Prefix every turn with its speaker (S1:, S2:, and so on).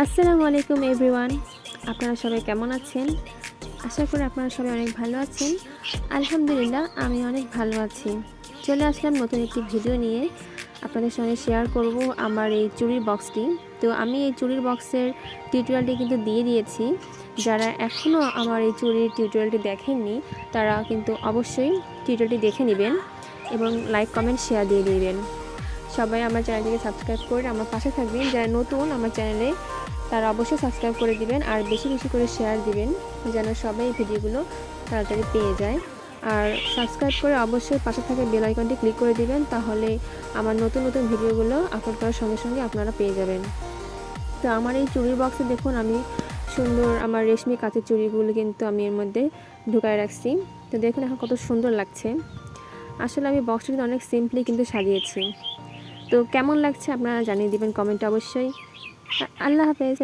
S1: আসসালামু আলাইকুম এভরিওয়ান, আপনারা সবাই কেমন আছেন? আশা করি আপনারা সবাই অনেক ভালো আছেন। আলহামদুলিল্লাহ, আমি অনেক ভালো আছি। চলে আসলাম নতুন একটি ভিডিও নিয়ে। আপনাদের সঙ্গে শেয়ার করব আমার এই চুড়ির বক্সটি। তো আমি এই চুড়ির বক্সের টিউটোরিয়ালটি কিন্তু দিয়ে দিয়েছি। যারা এখনও আমার এই চুড়ির টিউটোরিয়ালটি দেখেননি তারা কিন্তু অবশ্যই টিউটোরিয়ালটি দেখে নেবেন এবং লাইক, কমেন্ট, শেয়ার দিয়ে দিবেন। সবাই আমার চ্যানেলটিকে সাবস্ক্রাইব করে আমার পাশে থাকবেন। যারা নতুন আমার চ্যানেলে তারা অবশ্যই সাবস্ক্রাইব করে দিবেন আর বেশি বেশি করে শেয়ার দিবেন যেন সবাই এই ভিডিওগুলো তাড়াতাড়ি পেয়ে যায়। আর সাবস্ক্রাইব করে অবশ্যই পাশে থাকা বেল আইকনটি ক্লিক করে দিবেন, তাহলে আমার নতুন নতুন ভিডিওগুলো আপলোড করার সঙ্গে সঙ্গে আপনারা পেয়ে যাবেন। তো আমার এই চুড়ির বক্সে দেখুন আমি সুন্দর আমার রেশমি কাচের চুড়িগুলো কিন্তু আমি এর মধ্যে ঢুকায় রাখছি। তো দেখুন এখন কত সুন্দর লাগছে। আসলে আমি বক্সটি অনেক সিম্পলি কিন্তু সাজিয়েছি। তো কেমন লাগছে আপনারা জানিয়ে দিবেন কমেন্টে অবশ্যই। আল্লাহ হাফেজ।